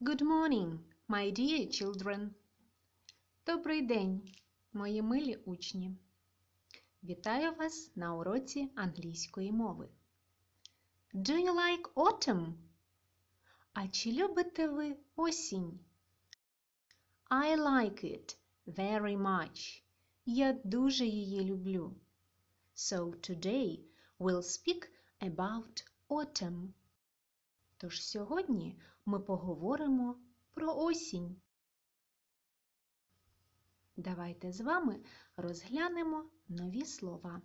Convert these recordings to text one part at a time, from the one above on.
Good morning, my dear children. Добрий день, мої милі учні. Вітаю вас на уроці англійської мови. Do you like autumn? А чи любите ви осінь? I like it very much. Я дуже її люблю. So today we'll speak about autumn. Тож сьогодні ми поговоримо про осінь. Давайте з вами розглянемо нові слова.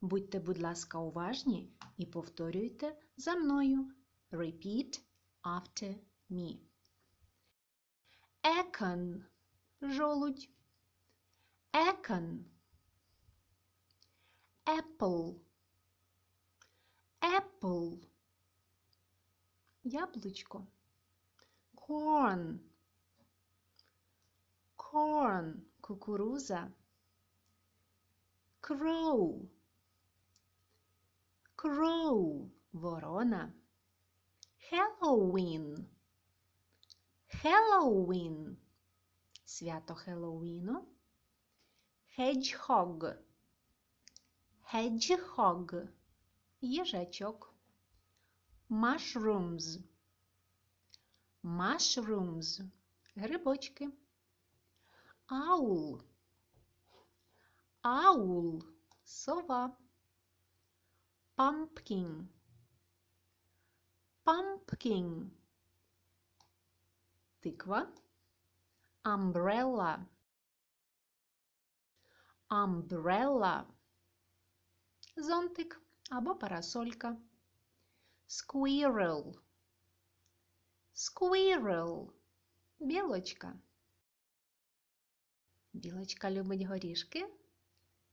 Будьте, будь ласка, уважні і повторюйте за мною. Repeat after me. Acorn – жолудь. Acorn. Apple. Apple. Яблучко. Corn. Corn – кукуруза. Crow. Crow – ворона. Halloween. Halloween – свято Хеллоуіну. Hedgehog. Hedgehog – їжачок. Mushrooms. Mushrooms – грибочки. Owl. Owl – сова. Pumpkin. Pumpkin – тиква. Umbrella. Umbrella – зонтик або парасолька. Squirrel. Squirrel – білочка. Білочка любить горішки.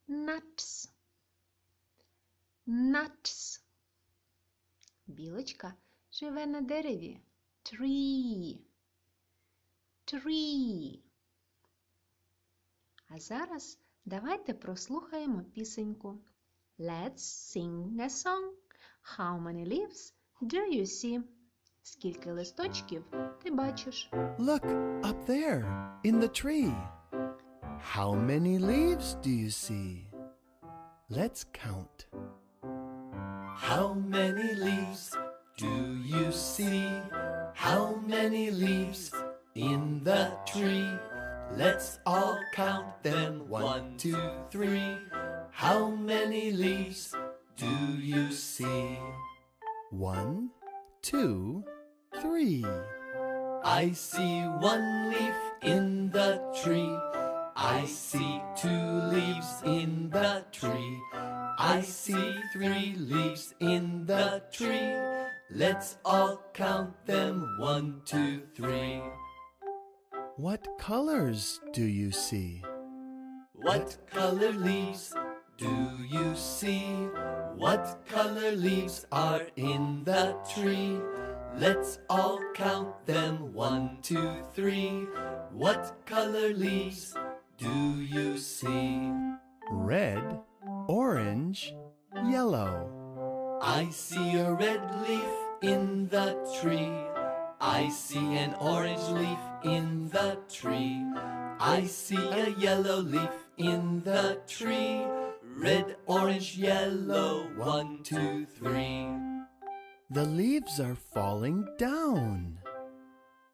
Nuts. Nuts. Білочка живе на дереві. Tree. Tree. А зараз давайте прослухаємо пісеньку. Let's sing a song. How many leaves do you see? Скільки листочків ти бачиш? Look, up there, in the tree. How many leaves do you see? Let's count. How many leaves do you see? How many leaves in the tree? Let's all count them. 1, 2, 3. How many leaves do you see? 1, 2, 3. I see 1 leaf in the tree. I see 2 leaves in the tree. I see 3 leaves in the tree. Let's all count them. 1, 2, 3. What colors do you see? What color leaves do you see? What color leaves are in the tree? Let's all count them. 1, 2, 3. What color leaves do you see? Red, orange, yellow. I see a red leaf in the tree. I see an orange leaf in the tree. I see a yellow leaf in the tree. Red, orange, yellow. 1, 2, 3. The leaves are falling down.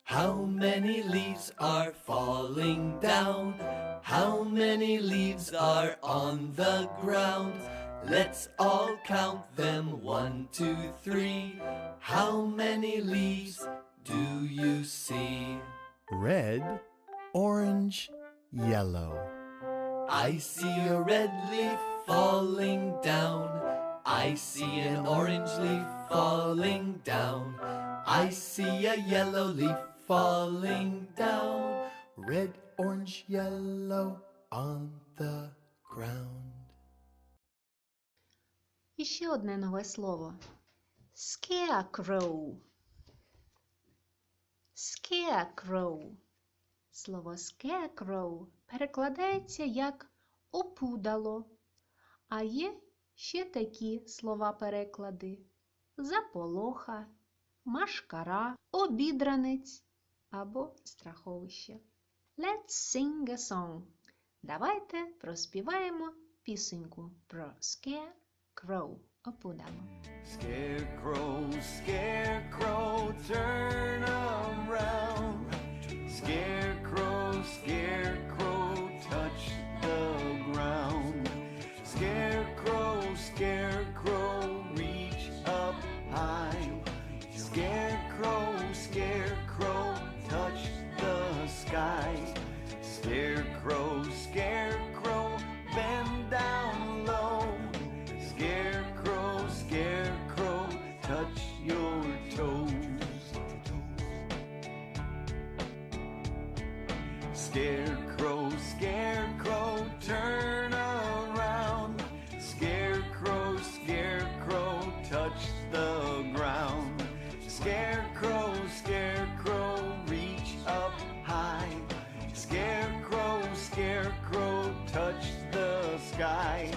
How many leaves are falling down? How many leaves are on the ground? Let's all count them. 1, 2, 3. How many leaves do you see? Red, orange, yellow. I see a red leaf falling down. I see an orange leaf falling down. I see a yellow leaf falling down. Red, orange, yellow on the ground. І ще одне нове слово. Scarecrow. Scarecrow. Слово scarecrow перекладається як опудало. А є ще такі слова-переклади. Заполоха, машкара, обідранець, або страховище. Let's sing a song. Давайте проспіваємо пісеньку про Scarecrow, опудало. Scarecrow, Scarecrow, turn around. Scarecrow, Scarecrow, touch the ground. Scarecrow, Scarecrow, reach up high. Scarecrow, Scarecrow, touch the sky. Scarecrow, Scarecrow, bend down low. Scarecrow, Scarecrow, touch your toes. Scarecrow, Scarecrow, turn around. Scarecrow, Scarecrow, touch the ground. Scarecrow, Scarecrow, reach up high. Scarecrow, Scarecrow, touch the sky.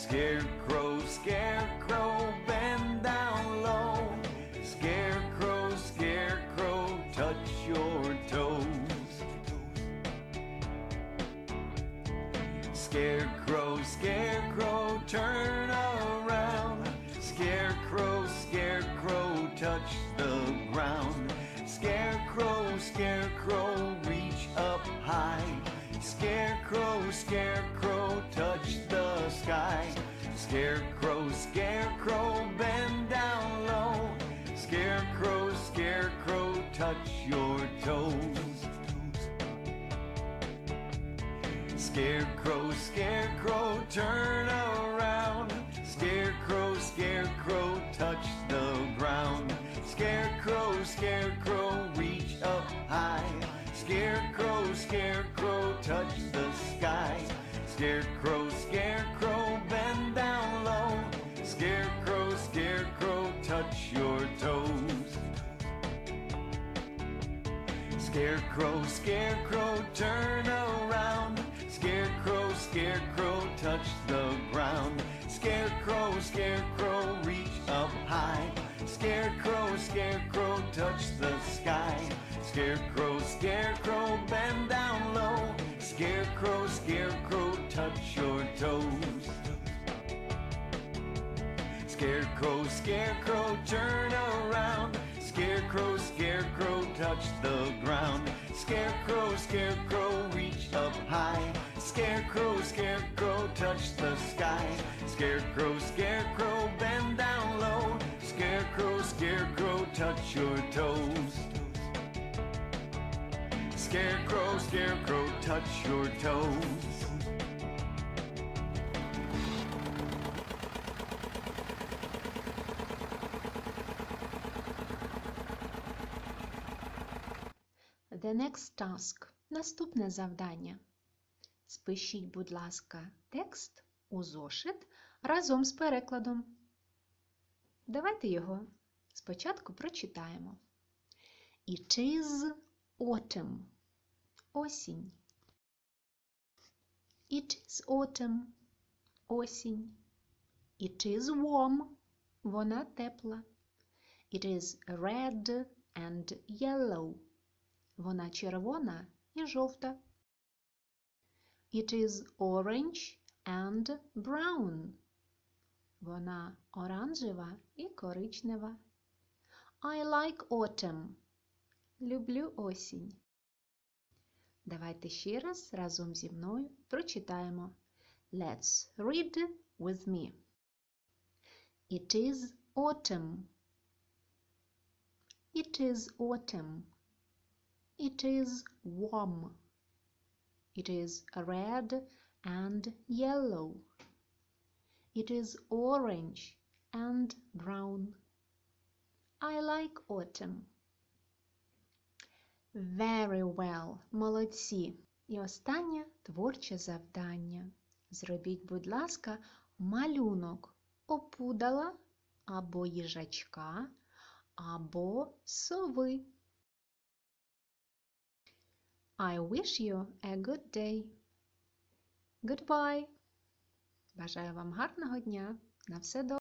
Scarecrow, Scarecrow, bend down low. Scarecrow, Scarecrow, touch your toes. Scarecrow, Scarecrow, turn around. Scarecrow, Scarecrow, touch the ground. Scarecrow, Scarecrow, reach up high. Scarecrow, Scarecrow, touch the sky. Scarecrow, Scarecrow, bend down low. Scarecrow, Scarecrow, touch your toes. Scarecrow, Scarecrow, turn around. Scarecrow, Scarecrow, touch the ground. Scarecrow, Scarecrow, reach up high. Scarecrow, Scarecrow, touch the sky. Scarecrow, Scarecrow, bend down low. Scarecrow, Scarecrow, touch your toes. Scarecrow, Scarecrow, turn around. Scarecrow, Scarecrow, touch the ground. Scarecrow, Scarecrow, reach up high. Scarecrow, Scarecrow, touch the sky. Scarecrow, Scarecrow, bend down low. Scarecrow, Scarecrow, touch your toes. Scarecrow, Scarecrow, turn around. Scarecrow, Scarecrow, touch the ground. Scarecrow, Scarecrow, reach up high. Scarecrow, Scarecrow, touch the sky. Scarecrow, Scarecrow, bend down low. Scarecrow, Scarecrow, touch your toes. Scarecrow, Scarecrow, touch your toes. The next task. Наступне завдання. Спишіть, будь ласка, текст у зошит разом з перекладом. Давайте його спочатку прочитаємо. It is autumn. Осінь. It is autumn. Осінь. It is warm. Вона тепла. It is red and yellow. Вона червона і жовта. It is orange and brown. Вона оранжева і коричнева. I like autumn. Люблю осінь. Давайте ще раз разом зі мною прочитаємо. Let's read with me. It is autumn. It is autumn. It is warm. It is red and yellow. It is orange and brown. I like autumn. Very well. Молодці. І останнє творче завдання. Зробіть, будь ласка, малюнок опудала або їжачка, або сови. I wish you a good day. Goodbye. Бажаю вам гарного дня. На все добре.